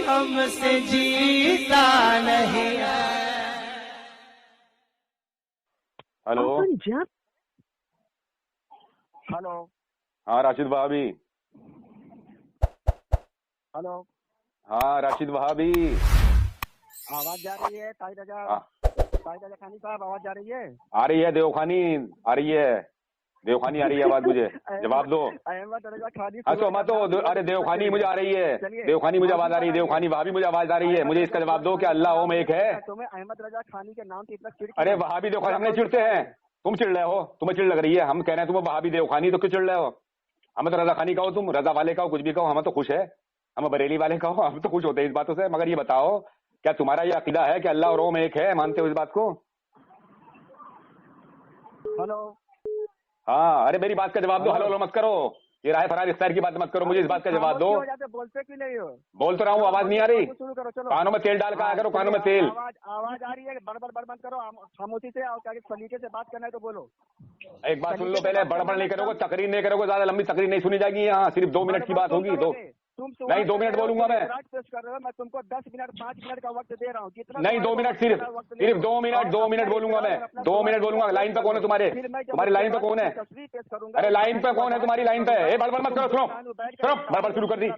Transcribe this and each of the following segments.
ہم سے جیتا نہیں ہے۔ ہلو ہلو ہاں راشد بھابی، ہلو ہاں راشد بھابی، آواز جا رہی ہے؟ طاہر ہاں رضا خانی صاحب آواز جا رہی ہے؟ آ رہی ہے، دیوخانی آ رہی ہے، دیوخانی آ رہی ہے آواز، مجھے جواب دو۔ احمد رضا خانی ہنسو مت، ارے دیوخانی مجھے آ رہی ہے، دیوخانی مجھے آواز آ رہی ہے، دیوخانی بھابی مجھے آواز آ رہی ہے، مجھے اس کا جواب دو کہ اللہ اوم ایک ہے۔ تمہیں احمد رضا خانی کے نام سے اتنا چڑ ارے وہابی دیوخانی ہم نہیں چڑھتے ہیں، تم چڑھ رہے ہو، تمہیں چڑ لگ رہی ہے، ہم کہہ رہے ہیں تمہیں وہابی دیوخانی، تو کیوں چڑھ رہے ہو؟ احمد رضا خانی کہو، تم رضا والے کہو، کچھ بھی کہو، ہمیں تو خوش ہے، ہم بریلی والے کہو، ہم تو خوش ہوتے ہیں اس باتوں سے، مگر یہ بتاؤ کیا تمہارا یہ عقیدہ ہے کہ اللہ اور اوم ایک ہے؟ مانتے ہو اس بات کو؟ ہلو ہاں ارے میری بات کا جواب دو، ہلو مت کرو، یہ رائے فرار اختیار کی بات مت کرو، مجھے اس بات کا جواب دو۔ بولتے کیوں نہیں ہو؟ بول تو رہا ہوں، آواز نہیں آ رہی؟ شروع کرو، چلو کانوں میں تیل ڈال کر آیا کرو، کانوں میں تیل۔ آواز آ رہی ہے، بڑبڑ مت کرو، خاموشی سے اور سلیقے سے بات کرنا ہے تو بولو۔ ایک بات سن لو پہلے، بڑبڑ نہیں کرو گے، تقریر نہیں کرو گے، زیادہ لمبی تقریر نہیں سنی جائے گی یہاں، صرف 2 منٹ کی بات ہوگی، دو نہیں 2 منٹ بولوں گا میں، پیش کر رہے ہو، میں تم کو 10 منٹ 5 منٹ کا وقت دے رہا ہوں، جتنا نہیں 2 منٹ، صرف 2 منٹ، 2 منٹ بولوں گا میں، 2 منٹ بولوں گا۔ لائن پہ کون ہے تمہارے؟ تمہاری لائن پہ کون ہے؟ ارے لائن پہ کون ہے تمہاری لائن پہ؟ اے بڑبڑ مت کرو، سنو سنو، بڑبڑ شروع کر دی،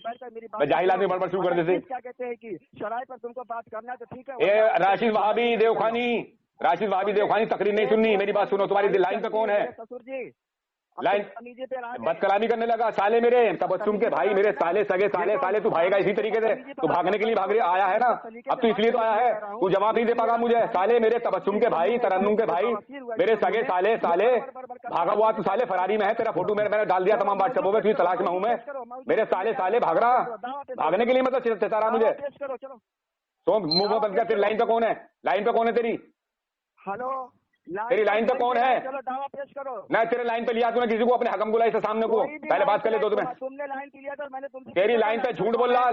میں جاہل آدمی بڑبڑ شروع کر دیتے۔ کیا کہتے ہیں کہ شرائط پر تم کو بات کرنا ہے تو ٹھیک ہے۔ اے راشد وہابی دیوخانی، راشد وہابی دیوخانی، تقریر نہیں سننی، میری بات سنو، تمہاری لائن پہ کون ہے؟ سسر جی لائن بد کلامی کرنے لگا، سالے میرے تبسم کے بھائی، میرے سالے سگے سالے سالے، تو بھاگے گا اسی طریقے سے، تو بھاگنے کے لیے بھاگ رہا آیا ہے نا، اب تو اس لیے تو آیا ہے، تو جواب نہیں دے پا گا مجھے، سالے میرے تبسم کے بھائی، ترنم کے بھائی، میرے سگے سالے سالے، بھاگا ہوا تو سالے فراری میں ہے، تیرا فوٹو میں نے ڈال دیا تمام واٹس ایپوں پہ، تجھے تلاش میں ہوں میں، میرے سالے سالے بھاگ رہا، بھاگنے کے لیے مطلب چلتا رہا مجھے، تو منہ بند کر، تیری لائن پہ کون ہے؟ لائن پہ کون ہے تیری؟ ہلو تیری لائن پہ کون ہے؟ چلو دعویٰ پیش کرو۔ نہ تیرے لائن پہ لیا تو نے کسی کو اپنے حکم بلائی سے سامنے کو، پہلے بات کر لے، دو میں تم نے لائن کی لیا تو میں نے تم سے تیری لائن پہ جھوٹ بول رہا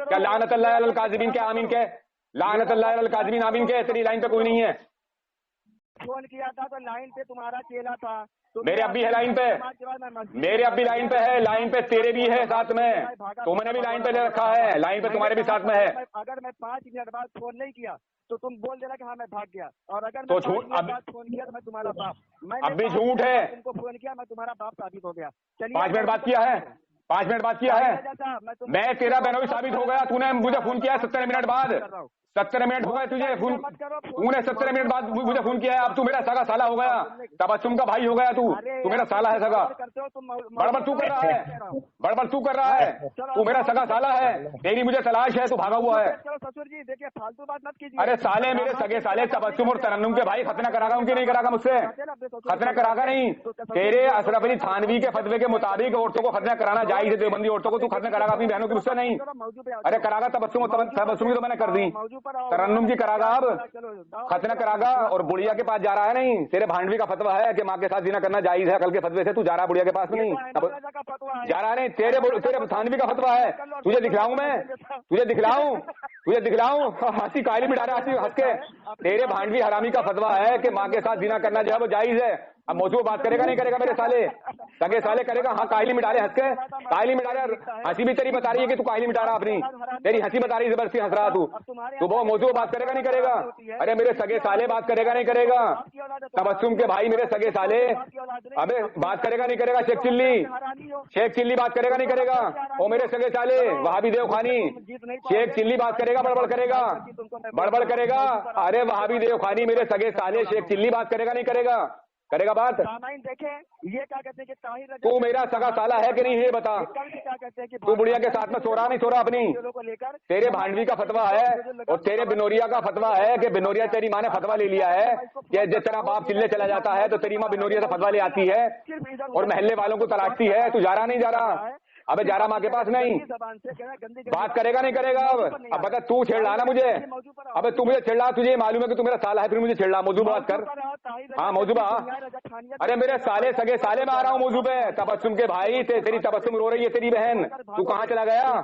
کیا؟ لعنت اللہ علی الکاذبین کے آمین کے، لعنت اللہ علی الکاذبین آمین کے، تیری لائن پہ کوئی نہیں ہے۔ فون کیا تھا تو لائن پہ تمہارا چیلا تھا، میرے اب بھی ہے لائن پہ، میرے اب بھی لائن پہ ہے، لائن پہ تیرے بھی ہے ساتھ میں، تم نے بھی لائن پہ لے رکھا ہے، لائن پہ تمہارے بھی ساتھ میں ہے۔ اگر میں 5 منٹ بعد فون نہیں کیا تو تم بول دینا کہ ہاں میں بھاگ گیا، اور اگر تو میں جھوٹ 5 منٹ بعد فون کیا تو میں تمہارا باپ، میں اب بھی جھوٹ ہے، تم کو فون کیا میں تمہارا باپ ثابت ہو گیا۔ 5 منٹ بعد کیا ہے، 5 منٹ بعد کیا ہے، میں تیرا بہنوئی ثابت ہو گیا، تو نے مجھے فون کیا ہے 17 منٹ بعد، 17 منٹ ہو گئے تجھے فون، تو نے 17 منٹ بعد مجھے فون کیا ہے، اب تو میرا سگا سالہ ہو گیا، تبسم کا بھائی ہو گیا، تو میرا سالہ ہے سگا، بڑبڑ تو کر رہا ہے، بڑبڑ تو کر رہا ہے، تو میرا سگا سالہ ہے، تیری مجھے تلاش ہے، تو بھاگا ہوا ہے۔ سسر جی دیکھیے فالتو بات مت کیجیے۔ ارے سالے میرے سگے سالے تبسم اور ترنم کے بھائی، ختنہ کرا گا ان کی نہیں کرا گا مجھ سے، ختنہ کرا گا نہیں، تیرے اشرف علی تھانوی کے فتوے کے مطابق عورتوں کو ختنہ کرانا جائز ہے، دیوبندی عورتوں کو، تو ختنہ کرا گا اپنی بہنوں کی مجھ سے نہیں؟ ارے کرا گا تبسم کی تو میں نے کر دی، ترنم کی کرا گا، اب ختنہ کرا گا، اور بڑھیا کے پاس جا رہا ہے نہیں، تیرے بھانڈوی کا فتویٰ ہے کہ ماں کے ساتھ زنا کرنا جائز ہے، عقل کے فتوے سے تو جا رہا بڑھیا کے پاس نہیں، جا رہا نہیں، تیرے تھانوی کا فتویٰ ہے، تجھے دکھلاؤں میں، تجھے دکھلاؤں ہنسی قائلی مٹا رہا ہنس کے، تیرے بھانڈوی حرامی کا فتویٰ ہے کہ ماں کے ساتھ زنا کرنا جو ہے وہ جائز ہے۔ اب موضوع بات کرے گا نہیں کرے گا میرے سالے سگے سالے کرے گا، ہاں قائلی مٹا رہے ہنس کے، قائلی مٹا رہا، ہنسی بھی تیری بتا رہی ہے کہ تو قائلی مٹا رہا اپنی، تیری ہنسی بتا رہی ہے زبردستی ہنس رہا تو وہ موضوع بات کرے گا نہیں کرے گا؟ ارے میرے سگے سالے بات کرے گا نہیں کرے گا؟ تبسم کے بھائی میرے سگے سالے، ابے بات کرے گا نہیں کرے گا؟ شیخ چلی بات کرے گا نہیں کرے گا؟ او میرے سگے سالے وہابی دیوخانی، شیخ چلی بات کرے گا بڑبڑ کرے گا، بڑبڑ کرے گا؟ ارے وہابی دیوخانی میرے سگے سالے، شیخ چلی بات کرے گا نہیں کرے گا؟ کرے گا بات؟ یہ کیا کہتے ہیں کہ طاہر تو میرا سگا سالہ ہے کہ نہیں یہ بتا، تو بڑھیا کے ساتھ میں سو رہا نہیں سو رہا اپنی؟ تیرے بھانڈوی کا فتویٰ ہے اور تیرے بنوریا کا فتویٰ ہے کہ بنوریا تیری ماں نے فتویٰ لے لیا ہے کہ جس طرح باپ چلے چلا جاتا ہے تو تیری ماں بنوریا سے فتویٰ لے آتی ہے اور محلے والوں کو تلاشتی ہے، تو جا رہا نہیں جا رہا؟ ابے جا رہا ماں کے پاس نہیں، بات کرے گا نہیں کرے گا؟ اب بتا تو چھیڑ رہا نا مجھے، ابے تو مجھے چھیڑ رہا، تجھے معلوم ہے کہ تو میرا سالہ ہے پھر مجھے چھیڑ رہا، موضوع بات کر، ہاں موضوع ارے میرے سالے سگے سالے میں آ رہا ہوں موضوع پہ، تبسم کے بھائی تیری تبسم رو رہی ہے، تیری بہن، تو کہاں چلا گیا؟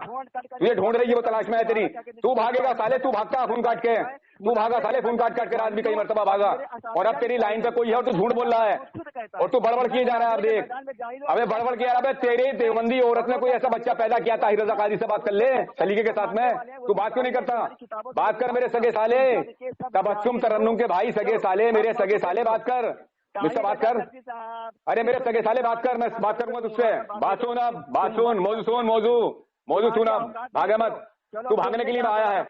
تجھے ڈھونڈ رہی ہے وہ، تلاش میں ہے تیری، تو بھاگے گا سالے، تو بھاگتا فون کاٹ کے، तू भागा साले, फोन काट काट कर आज भी कई मरतबा भागा, और अब तेरी लाइन पे कोई है और तू झूठ बोल रहा है और तू बड़बड़ किए जा रहा है। अब देख, अबे बड़बड़ किया, अबे तेरे देवबंदी औरत ने कोई ऐसा बच्चा पैदा किया ताहिर रजा काजी से बात कर ले सलीके के साथ में, तू बात क्यों नहीं करता? बात कर मेरे सगे साले, तबस्सुम तरन्नुम के भाई सगे साले, मेरे सगे साले बात कर, मुझसे बात कर। अरे मेरे सगे साले बात कर, मैं बात करूंगा तुझसे। बात सुन, अब बात सुन, मौजू सुन, अब भागे मत। तू भागने के लिए आया है,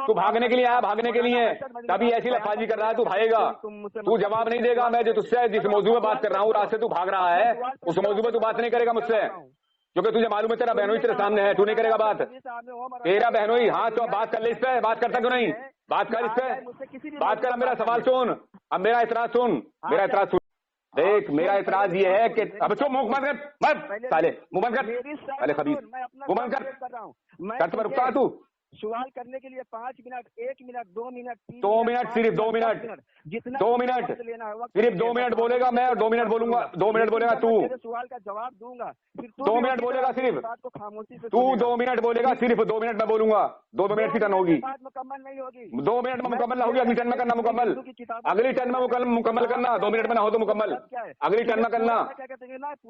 तू भागने के लिए आया, भागने के लिए, तभी ऐसी लफाजी कर रहा है, तू भागेगा, तू जवाब नहीं देगा। मैं जो तुझसे जिस मौजू में बात कर रहा हूँ, रात से तू भाग रहा है, उस मौजू में तू बात नहीं करेगा मुझसे, क्योंकि तुझे मालूम है तेरा बहनोई तेरे सामने है, तू नहीं करेगा बात। तेरा बहनोई, हाँ तो बात कर ले इस पे, बात करता क्यों नहीं? बात कर इस पे, बात कर। अब मेरा सवाल सुन, अब मेरा इतराज सुन, मेरा इतराज सुन। देख, मेरा इतराज ये है कि अब चुप, मुंह बंद कर, मत साले, मुंह बंद कर, साले खबीस, मुंह बंद कर, कर तो रुकता है तू। सवाल करने के लिए 5 मिनट, 1 मिनट, 2 मिनट, 2 मिनट, सिर्फ 2 मिनट, 2 मिनट, सिर्फ 2 मिनट बोलेगा मैं और 2 मिनट बोलूंगा, 2 मिनट बोलेगा तू, सवाल का जवाब दूंगा, फिर 2 मिनट बोलेगा सिर्फ खामोशी से तू, 2 मिनट बोलेगा सिर्फ, 2 मिनट मैं बोलूंगा, 2 मिनट की टर्न होगी, मुकम्मल नहीं होगी, 2 मिनट में मुकम्मल ना होगी, अगली टर्न में करना मुकम्मल, अगली टर्न में मुकम्मल करना, 2 मिनट में ना हो तो मुकम्मल, अगली टर्न में करना,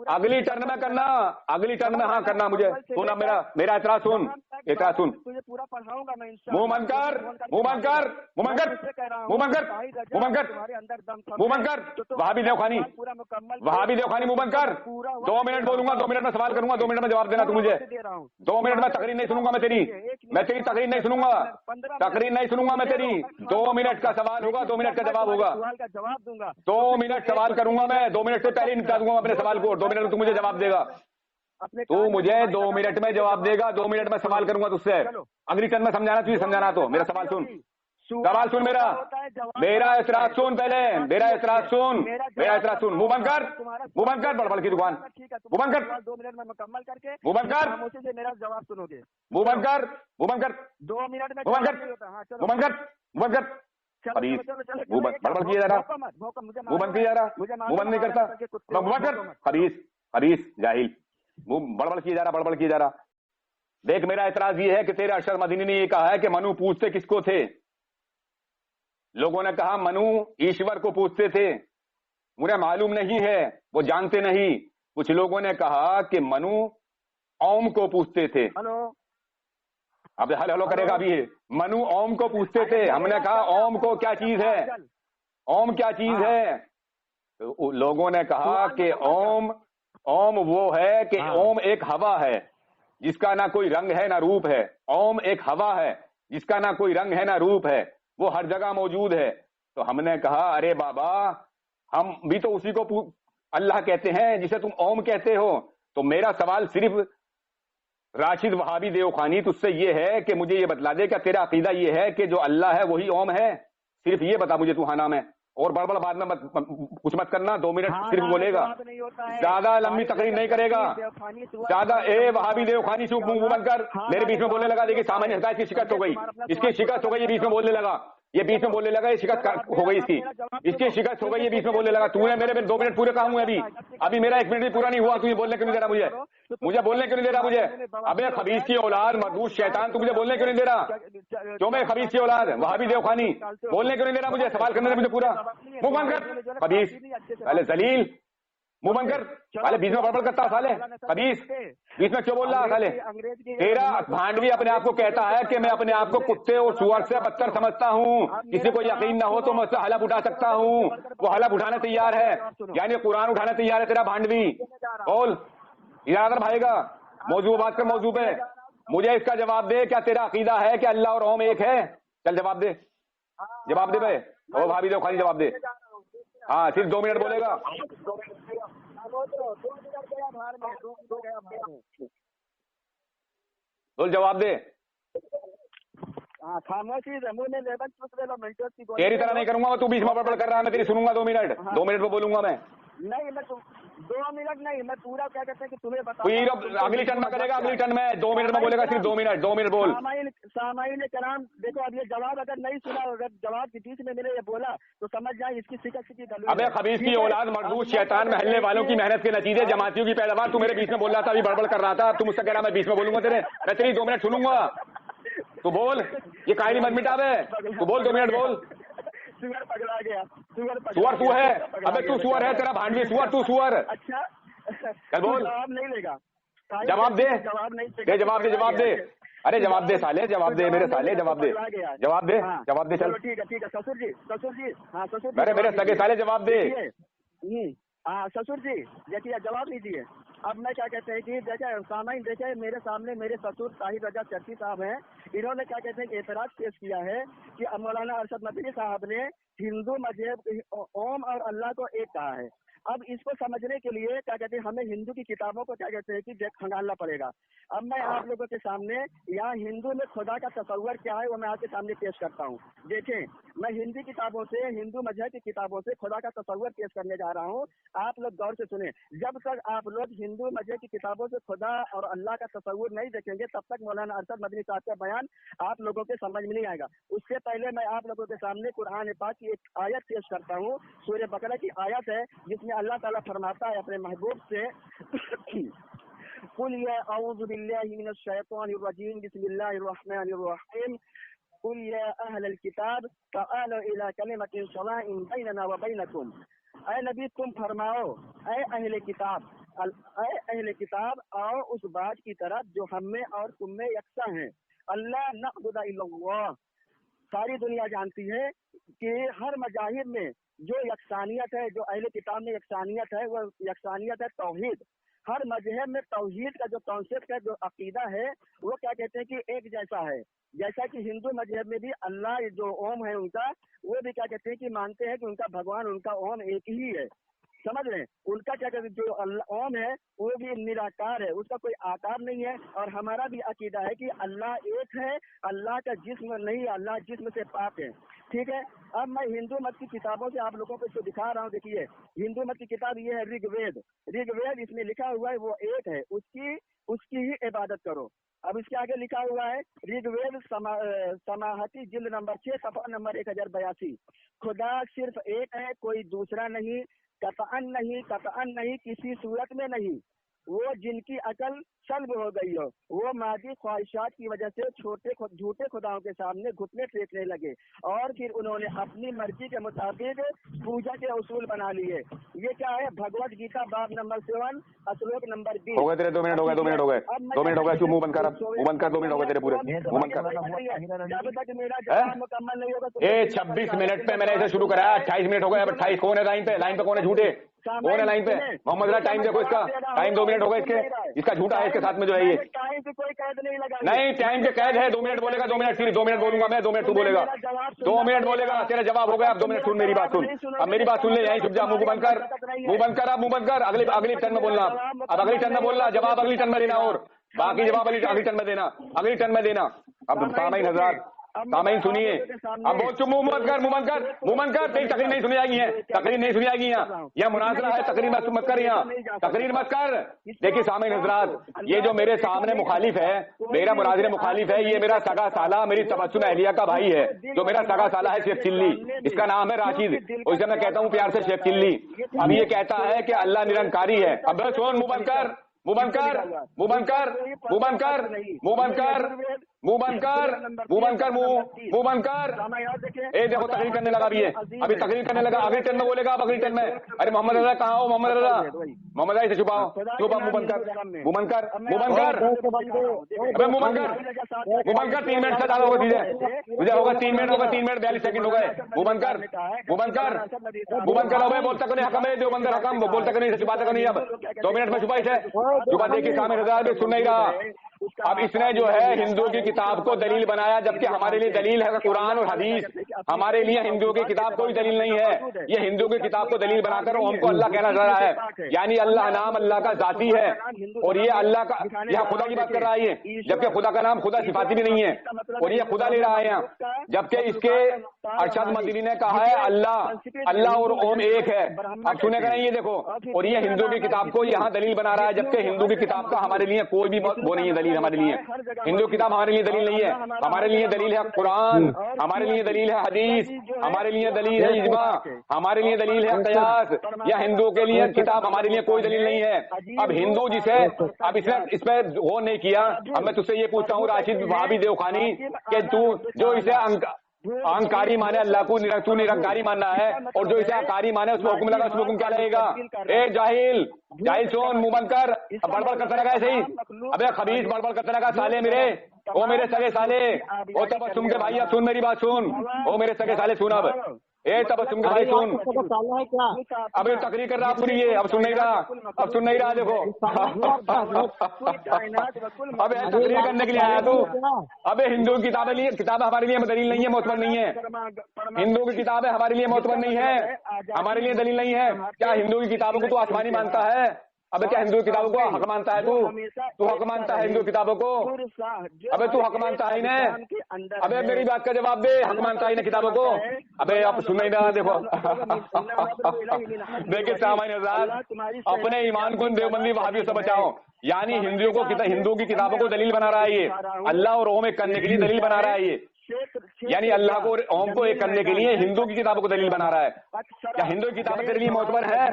अगली टर्न में करना, अगली टर्न में हाँ करना मुझे। सुन, मेरा इतराज सुन, इतराज सुन, तुझे पूरा पढ़ाऊंगा मैं, मुंह बंद कर, मुंह बंद कर, मुंह बंद कर, मुंह बंद कर, मुंह बंद कर, मुंह बंद कर, वहाबी देवखानी, वहाबी देवखानी, मुंह बंद कर। 2 मिनट बोलूंगा, 2 मिनट में सवाल करूंगा, 2 मिनट में जवाब देना तू मुझे। 2 मिनट में तकरीर नहीं सुनूंगा मैं तेरी तकरीर नहीं सुनूंगा, तकरीर नहीं सुनूंगा मैं तेरी। 2 मिनट का सवाल होगा, 2 मिनट का जवाब होगा, सवाल का जवाब दूंगा, 2 मिनट सवाल करूंगा मैं, 2 मिनट से पहले निपटा दूंगा अपने सवाल को, 2 मिनट में तू मुझे जवाब देगा, तू मुझे 2 मिनट में जवाब देगा, 2 मिनट में सवाल करूंगा तुझसे। अगली टर्न में समझाना, तुझे समझाना तो मेरा सवाल सुन, सवाल सुन मेरा, मेरा इतराज सुन पहले, मेरा इतराज सुन, मेरा इतराज सुन। मुंह बंद कर, मुंह बंद कर, बड़बड़ की दुकान, मुंह बंद कर, 2 मिनट में मुकम्मल करके मुंह बंद कर, खामोशी से मेरा जवाब सुनोगे। मुंह बंद कर, मुंह बंद कर, 2 मिनट में मुंह बंद कर, मुंह बंद कर, मुंह बंद कर, खबीस, मुंह बड़बड़ किया जा रहा, मुंह बंद किया जा रहा, मुंह बंद नहीं करता, मुंह बंद कर, खबीस, खबीस जाहिल, मुंह बड़बड़ किया जा रहा, बड़बड़ किया जा रहा। देख, मेरा इतराज ये है कि तेरे अरशद मदनी ने ये कहा है कि मनु पूछते किसको थे। लोगों ने कहा मनु ईश्वर को पूछते थे, मुझे मालूम नहीं है, वो जानते नहीं। कुछ लोगों ने कहा कि मनु ओम को पूछते थे। हेलो, अब हेलो करेगा अभी, मनु ओम को पूछते थे। हमने कहा ओम को क्या चीज है, ओम क्या चीज है? तो लोगों ने कहा कि ओम वो है कि ओम एक हवा है जिसका ना कोई रंग है ना रूप है। ओम एक हवा है जिसका ना कोई रंग है ना रूप है, वो हर जगह मौजूद है। तो हमने कहा अरे बाबा, हम भी तो उसी को अल्लाह कहते हैं जिसे तुम ओम कहते हो। तो मेरा सवाल सिर्फ राशिद वहाबी देवखानी तुझसे ये है कि मुझे ये बतला दे, क्या तेरा अकीदा ये है कि जो अल्लाह है वही ओम है? सिर्फ ये बता मुझे तू हाँ नाम है, और बड़बड़ बाद में कुछ मत करना। 2 मिनट सिर्फ बोलेगा, ज्यादा लंबी तकरीर नहीं करेगा, ज्यादा। ए वहाबी देवखानी चुप, मुंह बंद कर। मेरे बीच में बोलने लगा, देखिए सामान्य हिदायत की शिकस्त हो गई, इसकी शिकस्त हो गई, ये बीच में बोलने लगा, ये बीच में बोलने लगा, ये शिकस्त हो गई इसकी शिकस्त हो गई, ये बीच में बोलने लगा। तूने मेरे 2 मिनट पूरे कहा हूं अभी मेरा 1 मिनट भी पूरा नहीं हुआ, तू ये बोलने क्यों नहीं दे रहा मुझे बोलने क्यों नहीं दे रहा मुझे? अबे खबीस की औलाद, मरदूस शैतान, तू मुझे बोलने क्यों नहीं दे रहा? क्यों मैं खबीस की औलाद वहाबी देवखानी बोलने क्यों नहीं दे रहा मुझे? सवाल करने दे मुझे पूरा। मुंह बंद कर खबीस, पहले जलील, मुंह बंद कर, पहले बीच में बड़बड़ करता साले खबीस, बीच में क्यों बोल रहा साले? तेरा भांडवी अपने आप को कहता है कि मैं अपने आप को कुत्ते और सुअर से बदतर समझता हूँ, किसी को यकीन ना हो तो मैं उससे हलफ उठा सकता हूँ, वो हलफ उठाने तैयार है, यानी कुरान उठाने तैयार है तेरा भांडवी। बोल, इधर भाईगा, मौजू बात कर, मौजू पे मुझे इसका जवाब दे, क्या तेरा अकीदा है कि अल्लाह और ओम एक है? चल जवाब दे, जवाब दे भाई, ओ भाभी दो खाली जवाब दे। हाँ सिर्फ 2 मिनट बोलेगा। बोल जवाब दे। खामोशी, तेरी तरह नहीं करूंगा, तू बीच में बड़बड़ कर रहा है, मैं तेरी सुनूंगा 2 मिनट, 2 मिनट में बोलूंगा मैं। नहीं, मैं 2 मिनट नहीं, मैं पूरा क्या कहते हैं कि तुम्हें बता। अगली टर्न में करेगा, अगली टर्न में 2 मिनट में बोलेगा, सिर्फ 2 मिनट बोल। सामाइन कराम, देखो अब ये जवाब अगर नहीं सुना, अगर जवाब के बीच में मैंने ये बोला तो समझ जाए इसकी शिकस्त की दलील। अबे खबीस की औलाद, मरदूस शैतान, महल्ले वालों की मेहनत के नतीजे, जमातियों की पैदावार। तू मेरे बीच में बोल रहा था, अभी बड़बड़ कर रहा था, तू मुझसे कह रहा मैं बीच में बोलूंगा तेरे, मैं तेरी 2 मिनट सुनूंगा। तू बोल, ये कहानी मत मिटावे, तू बोल 2 मिनट बोल। सुअर पगला गया, सुअर तू है, अबे तू सुअर है, तेरा भांडवी सुअर, तू सुअर। अच्छा चल बोल, जवाब नहीं लेगा, जवाब दे, जवाब नहीं दे जवाब दे, जवाब दे, अरे जवाब दे साले, जवाब दे मेरे साले, जवाब दे, जवाब दे, जवाब दे, चल ठीक है ससुर जी, हाँ ससुर मेरे मेरे सगे साले जवाब दे। हाँ ससुर जी देखिए जवाब लीजिए। अब मैं क्या कहते हैं कि देखिए सामाइन, देखिए मेरे सामने मेरे ससुर ताहिर रजा चर्ची साहब हैं, इन्होंने क्या कहते हैं कि एतराज पेश किया है कि मौलाना अरशद मदनी साहब ने हिंदू मजहब ओम और अल्लाह को एक कहा है। अब इसको समझने के लिए क्या कहते हैं हमें हिंदू की किताबों को क्या कहते हैं कि खंगालना पड़ेगा। अब मैं आप लोगों के सामने यहाँ हिंदू में खुदा का तस्वर क्या है वो मैं आपके सामने पेश करता हूँ। देखें, मैं हिंदी किताबों से, हिंदू मजहब की किताबों से खुदा का तस्वर पेश करने जा रहा हूँ। आप लोग गौर से सुने। जब तक आप लोग हिंदू मजहब की किताबों से खुदा और अल्लाह का तस्वर नहीं देखेंगे तब तक मौलाना अरशद मदनी साहब का बयान आप लोगों के समझ में नहीं आएगा। उससे पहले मैं आप लोगों के सामने कुरान पाक की एक आयत पेश करता हूँ। सूरह बकरा की आयत है जिसमें अल्लाह ताला फरमाता है अपने महबूब से कुल या औज़ु बिल्लाहि मिनश शैतानिर रजीम बिस्मिल्लाहिर रहमानिर रहीम कुल या अहलल किताब तआलू इला कलिमतिन सवाइन बैनना व बैनकुम। ऐ नबी तुम फरमाओ, ऐ अहले किताब आओ उस बात की तरफ जो हम में और तुम में यकसा है। अल्लाह नअबुदा इल्लल्लाह, सारी दुनिया जानती है कि हर मजाहिब में जो यकसानियत है, जो अहले किताब में यकसानियत है, वो यकसानियत है तौहीद। हर मजहब में तौहीद का जो कॉन्सेप्ट है, जो अकीदा है, वो क्या कहते हैं कि एक जैसा है। जैसा कि हिंदू मजहब में भी अल्लाह जो ओम है उनका, वो भी क्या कहते हैं कि मानते हैं कि उनका भगवान, उनका ओम एक ही है। समझ रहे हैं? उनका क्या कहते हैं जो ओम है वो भी निराकार है, उसका कोई आकार नहीं है। और हमारा भी अकीदा है कि अल्लाह एक है, अल्लाह का जिस्म नहीं, अल्लाह जिस्म से पाक है। ठीक है। अब मैं हिंदू मत की किताबों से आप लोगों को इसको दिखा रहा हूँ। देखिए, हिंदू मत की किताब ये है ऋग्वेद। ऋग्वेद इसमें लिखा हुआ है वो एक है, उसकी ही इबादत करो। अब इसके आगे लिखा हुआ है ऋग्वेद समाहति जिल्द नंबर 6 सफा नंबर 1082। खुदा सिर्फ एक है, कोई दूसरा नहीं, कतअन नहीं, किसी सूरत में नहीं। वो जिनकी अकल सल्ब हो गई हो, वो मादी ख्वाहिशात की वजह से झूठे खुदाओं के सामने घुटने टेकने लगे और फिर उन्होंने अपनी मर्जी के मुताबिक पूजा के उसूल बना लिए। ये क्या है? भगवत गीता बाब नंबर 7 श्लोक नंबर 20। हो गए तेरे 2 मिनट हो गए, 2 मिनट हो गए, 2 मिनट हो गए। मुंह बंद कर, मुंह बंद कर, 2 मिनट हो गए तेरे पूरे, मुंह बंद कर। जब तक मेरा जवाब मुकम्मल नहीं होगा तो 26 मिनट पे मैंने ऐसे शुरू कराया, 28 मिनट हो गए। अब 28 कौन है लाइन पे? लाइन पे कौन है? झूठे कौन है लाइन पे? मोहम्मद रजा, टाइम देखो इसका, टाइम 2 मिनट हो गए इसका झूठा है इसके साथ में जो है ये। टाइम पे कोई कैद नहीं लगा, नहीं टाइम पे कैद है। 2 मिनट बोलेगा, 2 मिनट, फिर 2 मिनट बोलूंगा मैं, 2 मिनट तू बोलेगा, 2 मिनट बोलेगा, तेरा जवाब हो गया। अब 2 मिनट सुन, मेरी बात सुन, अब मेरी बात सुन ले, यहीं चुप जा, मुंह बंद कर, मुंह बंद कर, अब मुंह बंद कर। अगली टर्न में बोलना, अब अगली टर्न में बोलना, जवाब अगली टर्न में देना, और बाकी जवाब अगली टर्न में देना, अगली टर्न में देना। अब सामाइन हजरात, सामाइन सुनिए, अब बहुत चुप, मुंह बंद कर, मुंह बंद कर, मुंह बंद कर। तेरी तकरीर नहीं सुनी जाएगी है, तकरीर नहीं सुनी जाएगी यहाँ मुनाजरा है, तकरीर मत कर, यहाँ तकरीर मत कर। देखिए सामाइन हजरात, ये जो मेरे सामने मुखालिफ है, मेरा मुनाजिर मुखालिफ है, ये मेरा सगा साला, मेरी तबस्सुम अहलिया का भाई है, जो मेरा सगा साला है शेख चिल्ली, इसका नाम है राशिद, और इसे मैं कहता हूँ प्यार से शेख चिल्ली। अब ये कहता है कि अल्लाह निरंकारी है। अब सुन, मुंह बंद कर, मुंह बंद कर, मुंह बंद कर, मुंह बंद कर, मुंह बंद कर, मुंह बंद कर, मुंह बंद कर, मुंह बंद कर। ए देखो तकरीर करने लगा भी है, अभी तकरीर करने लगा, अगली टर्न में बोलेगा, अब अगली टर्न में। अरे मोहम्मद रजा कहाँ हो? मोहम्मद रजा, मोहम्मद रजा इसे छुपाओ, चुप, मुंह बंद कर, मुंह बंद कर, मुंह बंद कर, अबे मुंह बंद कर, मुंह बंद कर। 3 मिनट से ज्यादा होगा तुझे होगा 3 मिनट होगा, 3 मिनट 42 सेकंड हो गए। मुंह बंद कर, मुंह बंद कर, मुंह बंद कर। अबे बोलता नहीं हकम है, जो बंदर हकम बोलता नहीं, छुपाता नहीं। अब 2 मिनट में छुपा इसे छुपा। देखिए सामने हजार भी सुन नहीं रहा। अब इसने जो है हिंदुओं की किताब को दलील बनाया, जबकि हमारे लिए दलील है कुरान और हदीस। हमारे लिए हिंदुओं की किताब कोई दलील नहीं है। ये हिंदुओं की किताब को दलील बनाकर हमको अल्लाह कहना चाह रहा है, यानी अल्लाह नाम अल्लाह का जाती है, और ये अल्लाह का, यहाँ खुदा की बात कर रहा है ये, जबकि खुदा का नाम खुदा सिफाती भी नहीं है, और ये खुदा ले रहा है यहाँ, जबकि इसके ارشد مدنی نے کہا ہے اللہ اور اوم ایک ہے. اب سنے گا نہیں یہ دیکھو, اور یہ ہندو کی کتاب کو یہاں دلیل بنا رہا ہے, جبکہ ہندو کی کتاب کا ہمارے لیے کوئی بھی وہ نہیں ہے دلیل. ہمارے لیے ہندو کتاب ہمارے لیے دلیل نہیں ہے. ہمارے لیے دلیل ہے قرآن, ہمارے لیے دلیل ہے حدیث, ہمارے لیے دلیل ہے اجماع, ہمارے لیے دلیل ہے قیاس. یا ہندو کے لیے کتاب ہمارے لیے کوئی دلیل نہیں ہے. اب ہندو جسے اب اس پہ وہ نہیں کیا, اب میں تجھ سے یہ پوچھتا ہوں راشد وہابی دیوخانی کہ تو جو اسے اہنکاری مانے اللہ کو تو نرنکاری ماننا ہے, اور جو اسے اہنکاری مانے اس کو حکم لگا, اس کو حکم کیا لگے گا؟ اے جاہل سون منہ بند کر, اب بڑبڑ کرتا رہا ایسے ہی. ابے خبیث بڑبڑ کرتا رہا سالے میرے, او میرے سگے سالے, او تبسم کے بھائی اب سن میری بات سن, او میرے سگے سالے سن, اب اے تبسم کے بھائی سن, اب یہ تقریر کر رہا پوری, یہ اب سن نہیں رہا, اب سن نہیں رہا, دیکھو اب تقریر کرنے کے لیے آیا تو. اب ہندو کی کتابیں ہمارے لیے دلیل نہیں ہے, معتبر نہیں ہے. ہندو کی کتابیں ہمارے لیے معتبر نہیں ہے, ہمارے لیے دلیل نہیں ہے. کیا ہندو کی کتابوں کو تو آسمانی مانتا ہے؟ ابے کیا ہندو کتابوں کو حق مانتا ہے تو حق مانتا ہے ہندو کتابوں کو؟ ابے تو حق مانتا ہے انہیں؟ ابے میری بات کا جواب دے, حق مانتا ہے انہیں کتابوں کو؟ ابے آپ سن نہیں رہا, دیکھو دیکھیں سامعین حضرات, اپنے ایمان کو دیوبندی وہابیوں سے بچاؤ. یعنی ہندو کی کتابوں کو دلیل بنا رہا ہے یہ, اللہ اور اوم ایک کرنے کے لیے دلیل بنا رہا ہے یہ. یعنی اللہ کو اوم کو ایک کرنے کے لیے ہندو کی کتابوں کو دلیل بنا رہا ہے. کیا ہندو کی کتابیں تیرے لیے معتبر ہے؟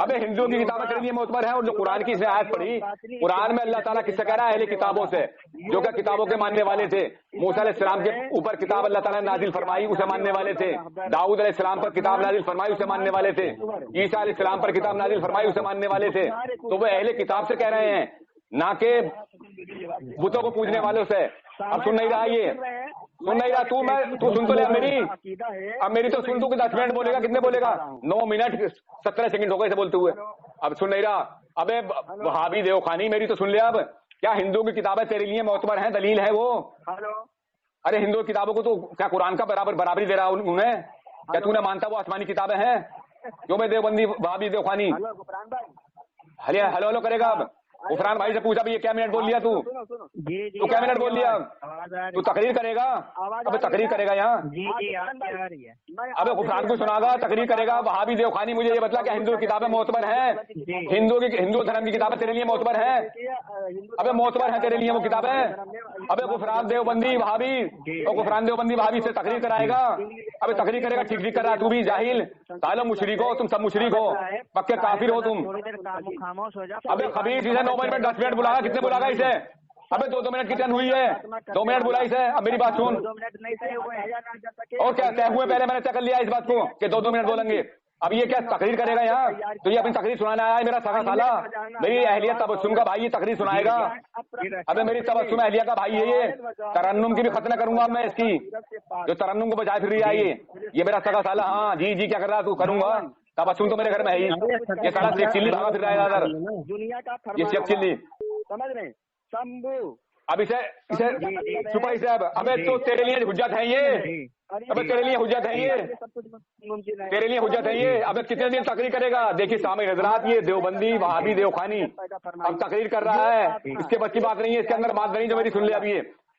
ابے ہندو کی کتابیں تیرے لیے معتبر ہے. اور جو قرآن کی اس نے آیت پڑھی, قرآن میں اللہ تعالیٰ کس سے کہہ رہا ہے؟ اہل کتابوں سے, جو کہ کتابوں کے ماننے والے تھے. موسیٰ علیہ السلام کے اوپر کتاب اللہ تعالیٰ نے نازل فرمائی, اسے ماننے والے تھے. داؤد علیہ السلام پر کتاب نازل فرمائی, اسے ماننے والے تھے. عیسیٰ علیہ السلام پر کتاب نازل فرمائی, اسے ماننے والے تھے. تو وہ اہل کتاب سے کہہ رہے ہیں, نہ کہ بتوں کو پوجنے والوں سے. اب سن نہیں رہا, یہ سن نہیں رہا تو سن تو لے میری, اب میری تو سن تو کہ 10 منٹ بولے گا, کتنے بولے گا؟ 9 منٹ 17 سیکنڈ ہو گئے اسے بولتے ہوئے. اب سن نہیں رہا. ابے وہابی دیوخانی میری تو سن لیا. اب کیا ہندو کی کتابیں تیرے لیے معتبر ہیں, دلیل ہے وہ؟ ارے ہندو کتابوں کو تو کیا قرآن کا برابری دے رہا انہیں؟ کیا تو نے مانتا وہ آسمانی کتابیں ہیں؟ جو میں دیوبندی وہابی دیوخانی ہلو کرے گا. اب غفران بھائی سے پوچھا بھی یہ کیا منٹ بول لیا تو کیا منٹ بول لیا؟ تو تقریر کرے گا, اب تقریر کرے گا یہاں. اب غفران کو سنا گا, تقریر کرے گا. وہابی دیوخانی مجھے یہ بتلا کہ ہندو کتابیں معتبر ہیں, ہندو دھرم کی کتابیں تیرے لیے معتبر ہیں؟ ابے معتبر ہیں تیرے لیے وہ کتابیں؟ ابے غفران دیوبندی وہابی, اور غفران دیوبندی وہابی سے تقریر کرائے گا. ابے تقریر کرے گا, ٹھیک کر رہا تو بھی جاہل سالو مشرک ہو, تم سب مشرک ہو, پکے کافر ہو تم. ابے خبیث 9 منٹ 10 منٹ بلا, کتنے بلا گا اسے؟ ابے 2 منٹ کی ٹرن ہوئی ہے, 2 منٹ بلا اسے. اب میری بات سن, اور کیا طے ہوئے پہلے میں نے طے کر لیا اس بات کو کہ 2 منٹ بولیں گے. اب یہ کیا تقریر کرے گا یہاں؟ تو یہ اپنی تقریر سنانا آیا ہے میرا سگا سالہ, میری اہلیہ تبسم کا بھائی یہ تقریر سنائے گا. ابے میری تبسم اہلیہ کا بھائی ہے یہ, ترنم کی بھی ختم کروں گا میں اس کی, جو ترنم کو بجائے پھر رہی ہے یہ میرا سگا سالہ. ہاں جی کیا کر رہا تو کروں گا. تبسم تو میرے گھر میں ہے ہی, یہ سارا شیخ چلی بھاگا پھر رہا ہے ادھر, یہ شیخ چلی. سمجھ رہے شمبو, اب اسے چھپائی سے. ابے تو تیرے لیے حجت ہے یہ, ابے تیرے لیے حجت ہے یہ, تیرے لیے حجت ہے یہ. ابے کتنے دن تقریر کرے گا؟ دیکھیے سامعین حضرات, یہ دیوبندی وہابی دیوخانی اب تقریر کر رہا ہے, اس کے بس کی بات نہیں ہے, اس کے اندر بات نہیں جو میری سن لے. اب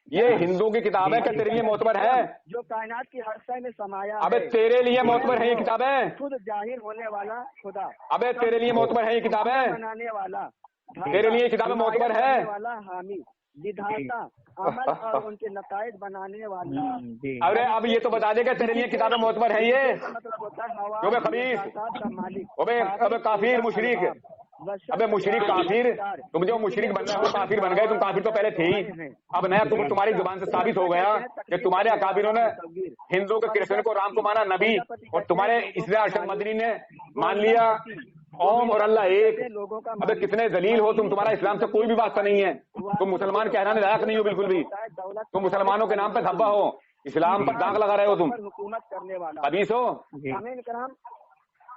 یہ ہندو کی کتاب ہے, کیا تیرے لیے معتبر ہے؟ جو کائنات کی ہر شے میں سمایا, ابے تیرے لیے معتبر ہے یہ کتابیں؟ خود ظاہر ہونے والا خدا, ابے تیرے لیے معتبر ہے یہ کتابیں؟ بنانے والا, تیرے لیے کتابیں معتبر ہے؟ حامی, بدھاتا, عمل اور ان کے نتائج بنانے والا. ارے اب یہ تو بتا دے کہ تیرے لیے کتابیں معتبر ہیں یہ؟ جو بے خبیث, ابے کافر مشرک, ابے مشرک کافر, تم جو مشرک بن رہے ہو کافر بن گئے. تم کافر تو پہلے تھے ہی, اب نیا تمہاری زبان سے ثابت ہو گیا کہ تمہارے اکابروں نے ہندو کے کرسچن کو رام کو مانا نبی, اور تمہارے اس لیے ارشد مدنی نے مان لیا اوم اور اللہ ایک. ابے کتنے ذلیل ہو تم, تمہارا اسلام سے کوئی بھی واسطہ نہیں ہے, تم مسلمان کہلانے لائق نہیں ہو بالکل بھی, تم مسلمانوں کے نام پہ دھبا ہو, اسلام پر داغ لگا رہے ہو تم, حدیث ہو.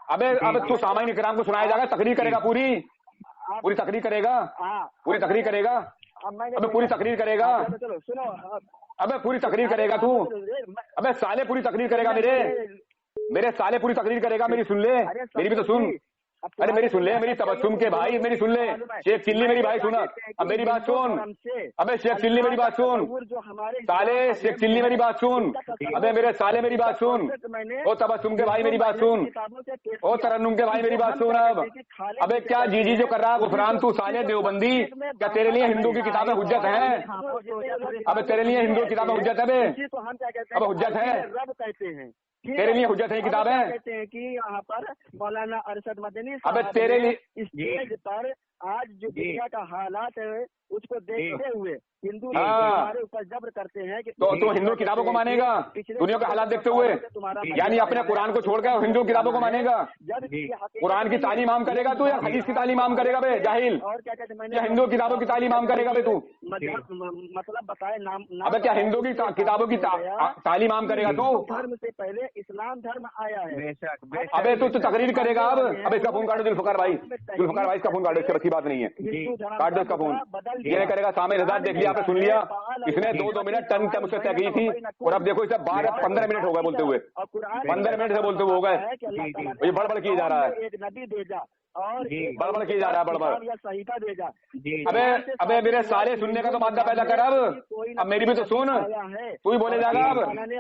ابے تو سامعین کرام کو سنایا جائے گا, تقریر کرے گا, پوری تقریر کرے گا, پوری تقریر کرے گا. ابے پوری تقریر کرے گا, ابے پوری تقریر کرے گا تو, ابے سالے پوری تقریر کرے گا, میرے سالے پوری تقریر کرے گا. میری سن لے, میری بھی تو سن. अरे मेरी सुन ले, मेरी तबस्सुम के भाई मेरी सुन ले, शेख चिल्ली मेरी भाई सुना, अब मेरी बात सुन, अबे शेख चिल्ली मेरी बात सुन, साले शेख चिल्ली मेरी बात सुन, अबे मेरे साले मेरी बात सुन, ओ तबस्सुम के भाई मेरी बात सुन, ओ तरन्नुम के भाई मेरी बात सुन। अब अबे क्या जी जो कर रहा है गुफरान तू साले देवबंदी, क्या तेरे लिए हिंदू की किताबें हुज्जत हैं? अबे तेरे लिए हिंदू की किताबें हुज्जत है बे? अब हुज्जत है, रब कहते हैं, तेरे लिए हुज्जत है किताबें? कहते हैं कि यहाँ पर मौलाना अरशद मदनी अबे तेरे लिए स्टेज पर आज जो दुनिया का हालात है उसको देखते हुए हिंदू हाँ। हमारे ऊपर जब्र करते हैं कि तो हिंदू किताबों को मानेगा दुनिया के हालात देखते हुए, यानी अपने कुरान को छोड़कर हिंदू किताबों को मानेगा? कुरान की तालीम आम करेगा तू या हदीस की तालीम आम करेगा बे जाहिल? और क्या कहते हैं, क्या हिंदू किताबों की तालीम आम करेगा बे तू? मतलब बताए नाम अबे क्या हिंदू की किताबों की तालीम आम करेगा तू? धर्म से पहले इस्लाम धर्म आया है। अबे तू तकरीर करेगा अब? अबे इसका फोन काटो जुल्फकार भाई, जुल्फकार भाई इसका फोन काटो, इससे अच्छी बात नहीं है, काट दो इसका फोन। ये करेगा सामने हजार देख लिया आपने, सुन लिया, इसने 2 मिनट टन तक मुझसे तय की थी और अब देखो इसे 12-15 मिनट हो गए बोलते हुए, 15 मिनट से बोलते हुए हो गए, ये बड़बड़ किया जा रहा है, एक नबी भेजा और बड़बड़ किया जा रहा है बड़बड़। या सहीफा भेजा। अबे मेरे साले सुनने का तो मादा पैदा कर, अब मेरी भी तो सुन, तू ही बोले जाएगा अब।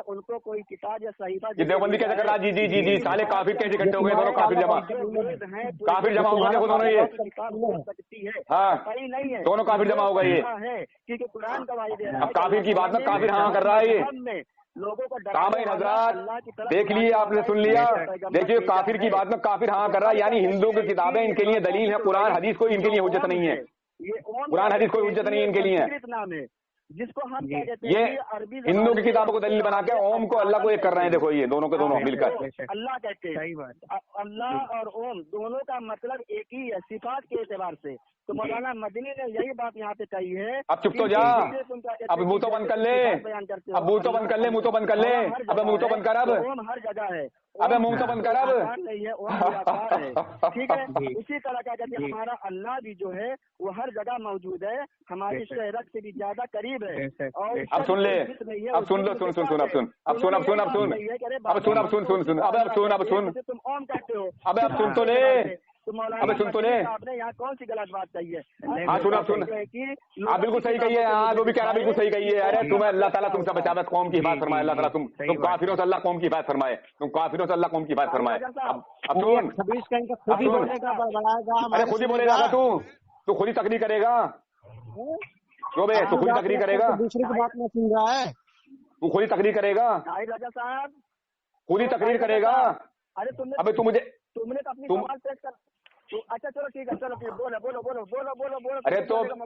उनको कोई किताब या सहीफा ये देवबंदी कैसे कर रहा? जी साले काफिर कैसे इकट्ठे हो गए दोनों? काफिर जमा हो गए देखो दोनों, ये हाँ दोनों काफिर जमा हो गए ये। क्योंकि कुरान गवाही दे रहा है। अब काफिर की बात में काफिर हाँ कर रहा है ये। लोगों को सामईन हजरात देख लिए आपने, सुन लिया, देखिए काफिर की बात में काफिर हाँ कर रहा है, यानी हिंदू की किताबें इनके लिए दलील है, कुरान हदीस कोई इनके लिए हुज्जत नहीं है, कुरान हदीस कोई हुज्जत नहीं इनके लिए है। जिसको हम ये हिंदू की किताबों को दलील बना के ओम को अल्लाह को एक कर रहे हैं, देखो ये दोनों के दोनों मिलकर अल्लाह कहते हैं। अल्लाह और ओम दोनों का मतलब एक ही है सिफात के एतबार से। तो मौलाना मदनी ने यही बात यहाँ पे कही है। अब चुप तो जा, अब मुंह तो बंद कर ले, अब मुंह तो बंद कर ले, मुंह तो बंद कर ले, अब मुंह तो बंद कर, अब ओम हर जगह है, अबे मुंह तो बंद कर अब। नहीं है, ओम निराकार है, ठीक है। उसी तरह क्या कहते हैं, हमारा अल्लाह भी जो है वो हर जगह मौजूद है, हमारी शहरत से भी ज्यादा करीब है। और अब सुन ले, अब सुन लो, सुन सुन सुन अब सुन, अब सुन, अब सुन, अब सुन, अब सुन, अब सुन, सुन सुन, अब सुन, अब सुन, तुम ओम कहते हो, अबे अब सुन तो ले, अबे सुन तो ले, आपने यहाँ कौन सी गलत बात कही है? हाँ सुन, अब सुन, आप बिल्कुल सही कही है, हाँ जो भी कह रहा बिल्कुल सही कही है। अरे तुम्हें अल्लाह ताला तुमसे बचावे, कौम की हिफाजत फरमाए अल्लाह ताला, तुम काफिरों से अल्लाह कौम की हिफाजत फरमाए, तुम काफिरों से अल्लाह कौम की हिफाजत फरमाए। अब सुन, अरे खुद ही बोलेगा तू खुद ही तकरीर करेगा, क्यों बे तू खुद ही तकरीर करेगा, दूसरे की बात नहीं सुन रहा है, तू खुद ही तकरीर करेगा, राजा साहब खुद ही तकरीर करेगा। अरे अबे तुमने तो अपनी सवाल पेश कर। अच्छा चलो ठीक है, चलो फिर बोलो बोलो बोलो बोलो बोलो बोलो।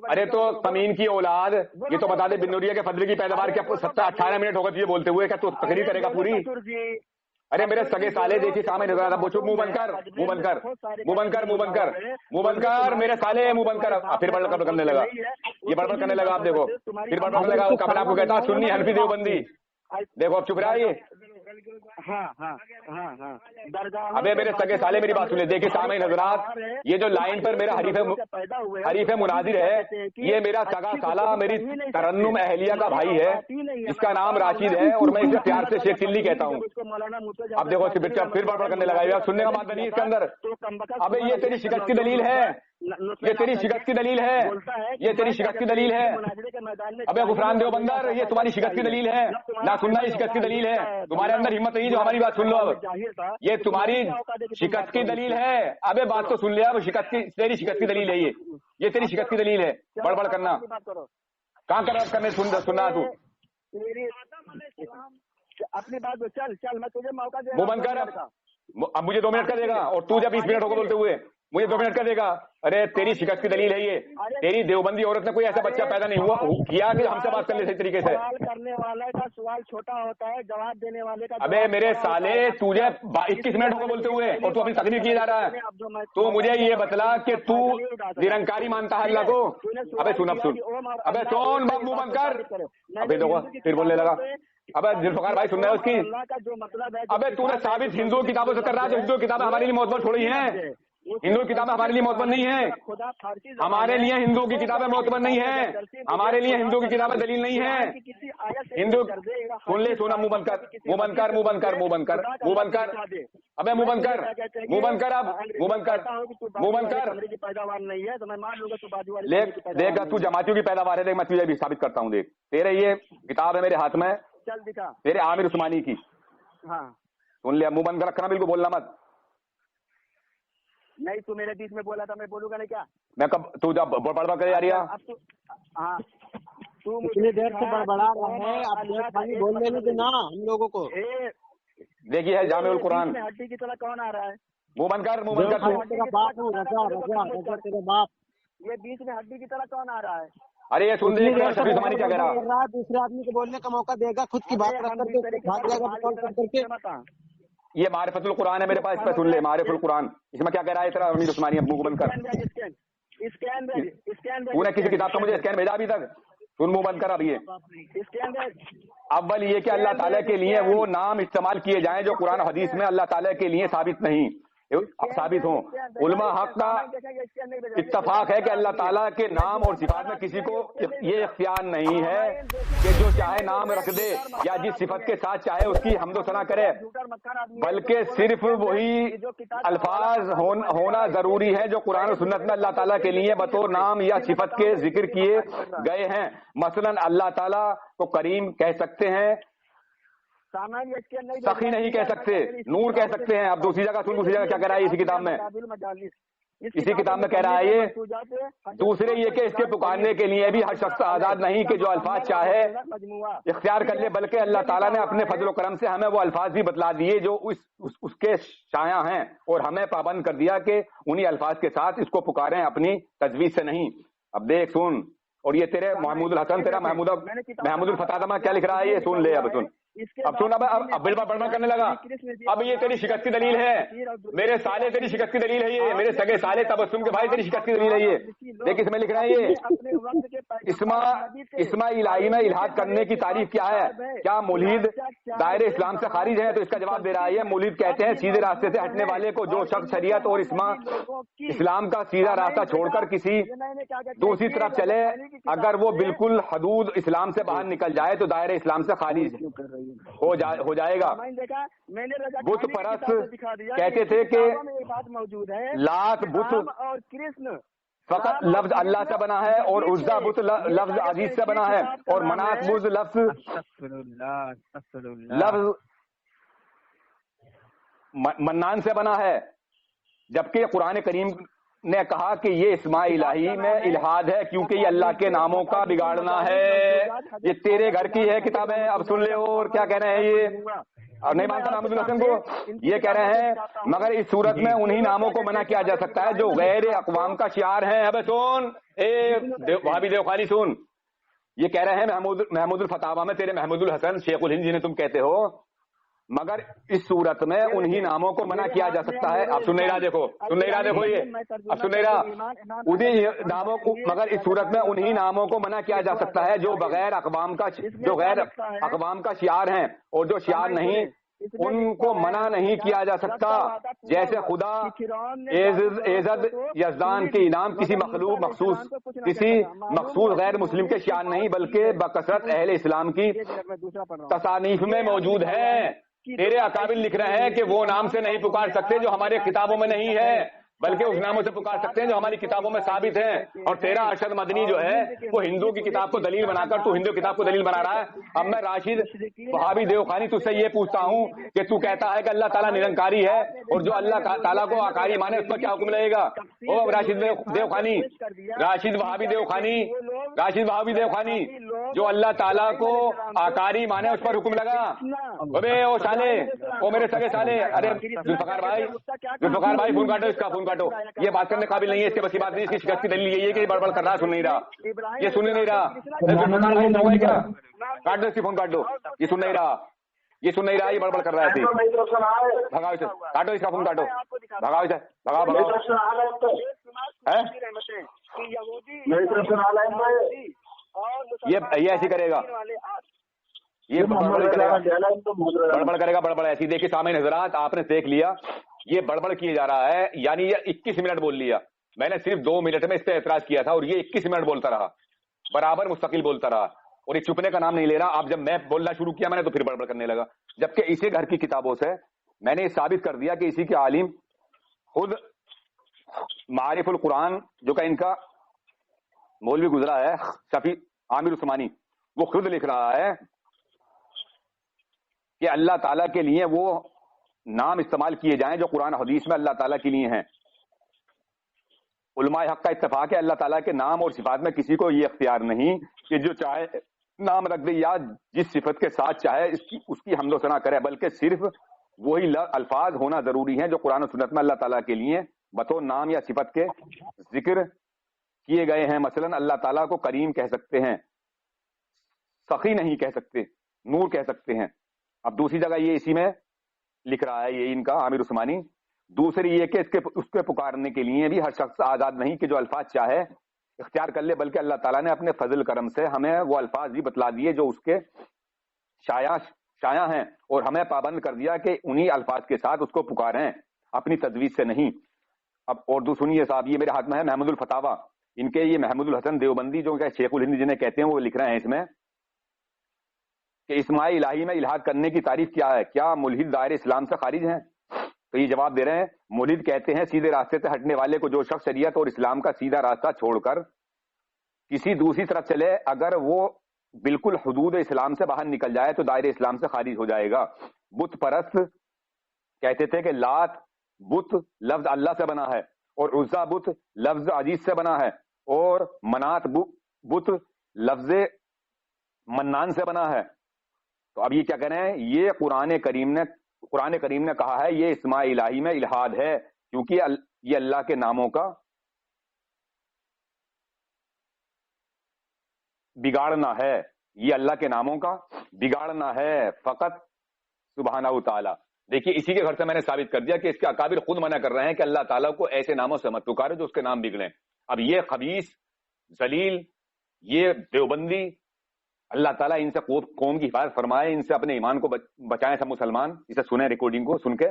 अरे तो तमीन की औलाद, ये तो बता दे बिन्नूरिया के फजल की पैदावार क्या 17-18 मिनट होगा तुझे बोलते हुए, क्या तू तकरीर करेगा पूरी? अरे मेरे सगे साले देखिए सामने नजर आता, मुंह बंद कर, मुंह बंद कर, मुंह बंद कर, मुंह बंद कर, मुंह बंद कर, मेरे साले मुंह बंद कर। फिर बड़बड़ करने लगा, ये बड़बड़ करने लगा, आप देखो फिर बड़बड़ करने लगा, कपिल आपको कहता सुन्नी हनफी देवबंदी, देखो अब चुप रहा है ये। हाँ। अबे मेरे सगे साले मेरी बात सुनिए, देखिए सामईन हजरात, ये जो लाइन पर मेरा हरीफ मुनाजिर है, ये मेरा सगा साला मेरी तरन्नुम अहलिया का भाई है, इसका नाम राशिद है और मैं इसे प्यार से शेख चिल्ली कहता हूँ। अब देखो फिर बड़बड़ करने लगा, सुनने का बात नहीं इसके अंदर। अबे ये तेरी शिकस्त की दलील है, ये तेरी शिकस्त की दलील है, ये तेरी शिकस्त की दलील है। अबे गुफरान देवबंदर, ये तुम्हारी शिकस्त की दलील है, ना सुनना ही शिकस्त की दलील है, तुम्हारे अंदर हिम्मत नहीं जो हमारी बात सुन लो। अब ये तुम्हारी शिकस्त की दलील है, अबे बात तो सुन लिया, अब शिकस्त की तेरी शिकस्त की दलील है, ये तेरी शिकस्त की दलील है, बड़बड़ करना कहाँ करने सुनना तू अपनी बात चल मैं तुझे मौका दे, मुंह बंद कर। अब मुझे 2 मिनट का देगा और तू जब 20 मिनट होगा बोलते हुए मुझे 2 मिनट का देगा। अरे तेरी शिकस्त की दलील है ये, तेरी देवबंदी औरत ने कोई ऐसा बच्चा पैदा नहीं हुआ किया कि हमसे बात कर ले सही तरीके से। सवाल करने वाले का सवाल छोटा होता है, जवाब देने वाले का। अबे मेरे साले तुझे 21 मिनट होगा बोलते हुए और तू अपनी तकरीर किए जा रहा है। तो मुझे ये बतला कि तू निरंकारी मानता है अल्लाह को? अबे सुन, अब सुन, अबे सुन, मुंह बंद कर। अबे देखो फिर बोलने लगा, अबे जुल्फकार भाई सुन रहा है उसकी। जो मतलब है, अबे तूने साबित हिंदू किताबों से कर रहा है, जो हिंदू किताबें हमारे लिए मोहब्बत छोड़ी हैं, हिंदू की किताबें हमारे लिए मोतबर नहीं है। खुदा फारसी हमारे लिए हिंदू की किताबें मोतबर नहीं है। हमारे लिए हिंदू की किताबें दलील नहीं है। हिंदू सुन ले, सुना, मुंह बंद कर, मुंह बंद कर, मुंह बंद कर, मुंह बंद कर, मुंह बंद कर, अबे मुंह बंद कर, मुंह बंद कर, अब मुंह बंद कर, मुंह बंद कर। पैदावार नहीं है तो मैं मान लूंगा तू बाजू वाले देख तू जमातियों की पैदावार है, देख मैं तुझे भी साबित करता हूँ। देख तेरे ये किताब है मेरे हाथ में, चल दिखा तेरे आमिर उस्मानी की। हाँ सुन लिया, मुंह बंद कर रखना, बिल्कुल बोलना मत। नहीं तू मेरे बीच में बोला था, मैं बोलूंगा नहीं क्या? मैं कब, तू जब बड़बड़ करे जा रही है। अब तू हाँ तू इतनी देर से बड़बड़ा रहा है, अब देर पानी बोलने नहीं देना हम लोगों को। देखिए है जामिउल कुरान, हड्डी की तरह कौन आ रहा है? मुंह बंद कर, मुंह बंद कर। तेरा बाप हूँ, रजा रजा रजा तेरे बाप। ये बीच में हड्डी की तरह कौन आ रहा है? अरे ये सुन, देख शफी उस्मानी क्या कह रहा है। दूसरे आदमी को बोलने का मौका देगा, खुद की बात रख करके भाग जाएगा कॉल कर करके। ये मारिफतुल कुरान है मेरे पास, इस पर सुन ले, मारिफुल कुरान। इसमें क्या कह रहा है तेरा अमीर उस्मानी, मुंह बंद कर। तूने किसी किताब का मुझे स्कैन भेजा अभी तक? सुन, मुंह बंद कर। अब ये अव्वल ये कि अल्लाह ताला के लिए वो नाम इस्तेमाल किए जाएं जो कुरान हदीस में अल्लाह ताला के लिए साबित हो। उलमा हक का इत्तफाक है कि अल्लाह ताला के नाम और सिफात में किसी को ये इख्तियार नहीं है कि जो चाहे नाम रख दे या जिस सिफत के साथ चाहे उसकी हम्दो सना करे, बल्कि सिर्फ वही अल्फाज होना जरूरी है जो कुरान और सुन्नत में अल्लाह ताला के लिए बतौर नाम या सिफत के जिक्र किए गए हैं। मसलन अल्लाह ताला को करीम कह सकते हैं, सखी नहीं कह सकते, नूर कह सकते हैं। अब दूसरी जगह सुन, दूसरी जगह क्या कह रहा है इसी किताब में, इसी किताब में कह रहा है ये दूसरे ये कि इसके पुकारने के लिए भी हर शख्स आजाद नहीं कि जो अल्फाज चाहे इख्तियार कर ले, बल्कि अल्लाह ताला ने अपने फजल व करम से हमें वो अल्फाज भी बतला दिए जो उसके शाया हैं, और हमें पाबंद कर दिया कि उन्हीं अल्फाज के साथ इसको पुकारें, अपनी तजवीज से नहीं। अब देख सुन, और ये तेरे महमूदुल हसन, तेरा महमूदुल फतादमा क्या लिख रहा है ये सुन ले। अब सुन, अब सुन, अब बिल्कुल बड़बड़ करने लगा। अब ये तेरी शिकस्त की दलील है, मेरे साले तेरी शिकस्त की दलील है, ये मेरे सगे साले तबस्सुम के भाई तेरी शिकस्त की दलील है ये। देख इसमें लिख रहे हैं ये इस्मा इलाही में इल्हाद करने की तारीफ क्या है? क्या मुल्हिद दायरे इस्लाम से खारिज है? तो इसका जवाब दे रहा है, मुल्हिद कहते हैं सीधे रास्ते से हटने वाले को जो शख्स शरीयत और इस्लाम का सीधा रास्ता छोड़कर किसी दूसरी तरफ चले, अगर वो बिल्कुल हदूद इस्लाम से बाहर निकल जाए तो दायरे इस्लाम से खारिज हो जाएगा। बुत परस्त कहते थे कि लात बुत फकत लफ्ज अल्लाह से बना है, और उज़्ज़ा बुत लफ्ज अजीज से बना है, और मनात बुत लफ्ज मन्नान से बना है, जबकि कुरान करीम ने कहा कि ये इस्मा इलाही में इल्हाद है क्योंकि ये अल्लाह के नामों का बिगाड़ना है। ये तेरे घर की है किताबें। अब सुन ले, और क्या कह रहे हैं ये, और नहीं मानता महमूदुल हसन को। ये कह रहे हैं मगर इस सूरत में उन्हीं नामों को मना किया जा सकता है जो गैर अक़वाम का शियार है। अब सुन, वहाबी देवखानी सुन, ये कह रहे हैं महमूदुल फतावा में तेरे महमूदुल हसन शेखुल हिंद जिन्हें तुम कहते हो, मगर इस सूरत में उन्हीं नामों को मना किया जा सकता है। अब सुन नहीं रहा, देखो सुन नहीं रहा, देखो ये अब सुन नहीं रहा, उन्हीं नामों को, मगर इस सूरत में उन्हीं नामों को मना किया जा सकता है जो गैर अक़वाम का शियार हैं, और जो शियार नहीं उनको मना नहीं किया जा सकता। जैसे खुदा एज़द यज़दान के इनाम किसी मखसूस गैर मुस्लिम के शियार नहीं बल्कि बकसरत अहले इस्लाम की तसानीफ में मौजूद है। तेरे अकाबिल लिख रहे हैं कि वो नाम से नहीं पुकार सकते जो हमारे किताबों में नहीं है, बल्कि उस नामों से पुकार सकते हैं जो हमारी किताबों में साबित हैं। और तेरा अरशद मदनी जो है वो हिंदू की किताब को दलील बनाकर तू हिंदू किताब को दलील बना रहा है। अब मैं राशिद वहाबी देवखानी तुझसे ये पूछता हूँ कि तू कहता है कि अल्लाह ताला निरंकारी है, और जो अल्लाह ताला को आकारी माने उस पर क्या हुक्म लगेगा? ओ राशिद देवखानी, राशिद वहाबी देवखानी, जो अल्लाह ताला को आकारी माने उस पर हुक्म लगा? अबे ओ साले, ओ मेरे सगे साले, अरे जुल्फकार भाई फोन काटो, इसका फोन काटो। ये बात करने काबिल नहीं है, इसके बस की बात नहीं, इसकी शिकस्त की दलील यही है कि बड़बड़ कर रहा, सुन नहीं रहा, ये सुन नहीं रहा। क्या काट दो इसकी फोन, काट दो, ये सुन नहीं रहा, ये बड़बड़ कर रहा है। भगाओ इसे, काटो इसका फोन, काटो, भगाओ इसे, भगाओ ये ऐसी करेगा, ये बड़बड़ करेगा, बड़बड़ ऐसी। देखिए सामने हज़रात, आपने देख लिया یہ بڑبڑ کیے جا رہا ہے. یعنی یہ 21 منٹ بول لیا, میں نے صرف 2 منٹ میں اس پہ اعتراض کیا تھا اور یہ 21 منٹ بولتا رہا, برابر مستقل بولتا رہا, اور یہ چپنے کا نام نہیں لے رہا. اب جب میں بولنا شروع کیا میں نے تو پھر بڑبڑ کرنے لگا, جبکہ اسی گھر کی کتابوں سے میں نے یہ ثابت کر دیا کہ اسی کے عالم خود معارف القرآن جو کہ ان کا مولوی گزرا ہے شفیع عامر عثمانی, وہ خود لکھ رہا ہے کہ اللہ تعالیٰ کے لیے وہ نام استعمال کیے جائیں جو قرآن حدیث میں اللہ تعالیٰ کے لیے ہیں. علماء حق کا اتفاق ہے اللہ تعالیٰ کے نام اور صفات میں کسی کو یہ اختیار نہیں کہ جو چاہے نام رکھ دے یا جس صفت کے ساتھ چاہے اس کی حمد و ثنا کرے, بلکہ صرف وہی الفاظ ہونا ضروری ہیں جو قرآن و سنت میں اللہ تعالیٰ کے لیے بطور نام یا صفت کے ذکر کیے گئے ہیں. مثلا اللہ تعالیٰ کو کریم کہہ سکتے ہیں, سخی نہیں کہہ سکتے, نور کہہ سکتے ہیں. اب دوسری جگہ یہ اسی میں لکھ رہا ہے یہ ان کا عامر عثمانی. دوسری یہ کہ اس کے پکارنے کے لیے بھی ہر شخص آزاد نہیں کہ جو الفاظ چاہے اختیار کر لے, بلکہ اللہ تعالیٰ نے اپنے فضل کرم سے ہمیں وہ الفاظ بھی بتلا دیے جو اس کے شایع ہیں, اور ہمیں پابند کر دیا کہ انہی الفاظ کے ساتھ اس کو پکاریں, اپنی تجویز سے نہیں. اب اردو سنیے صاحب, یہ میرے ہاتھ میں ہے محمد الفتاوی, ان کے یہ محمود الحسن دیوبندی جو کہ شیخ الہند جنہیں کہتے ہیں وہ لکھ رہے ہیں اس میں کہ اسماء الہی میں الحاد کرنے کی تعریف کیا ہے, کیا ملحد دائرے اسلام سے خارج ہیں؟ تو یہ جواب دے رہے ہیں ملحد کہتے ہیں سیدھے راستے سے ہٹنے والے کو, جو شخص شریعت اور اسلام کا سیدھا راستہ چھوڑ کر کسی دوسری طرف چلے, اگر وہ بالکل حدود اسلام سے باہر نکل جائے تو دائرے اسلام سے خارج ہو جائے گا. بت پرست کہتے تھے کہ لات بت لفظ اللہ سے بنا ہے, اور عزا بت لفظ عزیز سے بنا ہے, اور منات بت لفظ منان سے بنا ہے. تو اب یہ کیا کہہ رہے ہیں, یہ قرآن کریم نے کہا ہے یہ اسماء الہی میں الحاد ہے, کیونکہ یہ اللہ کے ناموں کا بگاڑنا ہے, یہ اللہ کے ناموں کا بگاڑنا ہے فقط سبحانہ تعالی. دیکھیے اسی کے گھر سے میں نے ثابت کر دیا کہ اس کے اکابر خود منع کر رہے ہیں کہ اللہ تعالیٰ کو ایسے ناموں سے مت پکارے جو اس کے نام بگڑیں. اب یہ خبیث ذلیل یہ دیوبندی, اللہ تعالیٰ ان سے قوم کی حفاظت فرمائے, ان سے اپنے ایمان کو بچائیں سب مسلمان. اسے سنیں ریکارڈنگ کو سن کے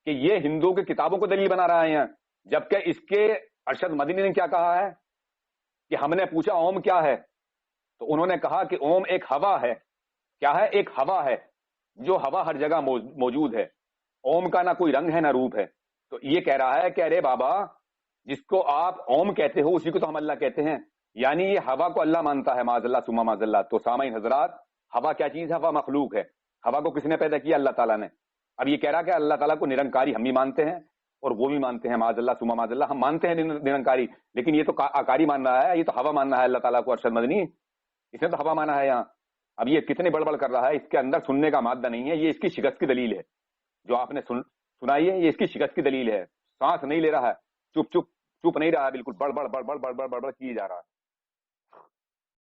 کہ یہ ہندوؤں کی کتابوں کو دلیل بنا رہا ہے یہاں, جبکہ اس کے ارشد مدنی نے کیا کہا ہے کہ ہم نے پوچھا اوم کیا ہے, تو انہوں نے کہا کہ اوم ایک ہوا ہے. کیا ہے؟ ایک ہوا ہے, جو ہوا ہر جگہ موجود ہے. اوم کا نہ کوئی رنگ ہے نہ روپ ہے. تو یہ کہہ رہا ہے کہ ارے بابا جس کو آپ اوم کہتے ہو اسی کو تو ہم اللہ کہتے ہیں, یعنی یہ ہوا کو اللہ مانتا ہے, معاذ اللہ ثم معاذ اللہ. تو سامعین حضرات, ہوا کیا چیز ہے؟ ہوا مخلوق ہے. ہوا کو کس نے پیدا کیا؟ اللہ تعالیٰ نے. اب یہ کہہ رہا کہ اللہ تعالیٰ کو نرنکاری ہم بھی مانتے ہیں اور وہ بھی مانتے ہیں, معاذ اللہ ثم معاذ اللہ. ہم مانتے ہیں نرنکاری, لیکن یہ تو آکاری مان رہا ہے, یہ تو ہوا ماننا ہے اللہ تعالیٰ کو. ارشد مدنی اس نے تو ہوا مانا ہے یہاں. اب یہ کتنے بڑبڑ کر رہا ہے, اس کے اندر سننے کا مادہ نہیں ہے. یہ اس کی شکست کی دلیل ہے جو آپ نے سنائی ہے, یہ اس کی شکست کی دلیل ہے. سانس نہیں لے رہا ہے, چپ نہیں رہا ہے, بالکل بڑبڑ کیے جا رہا ہے.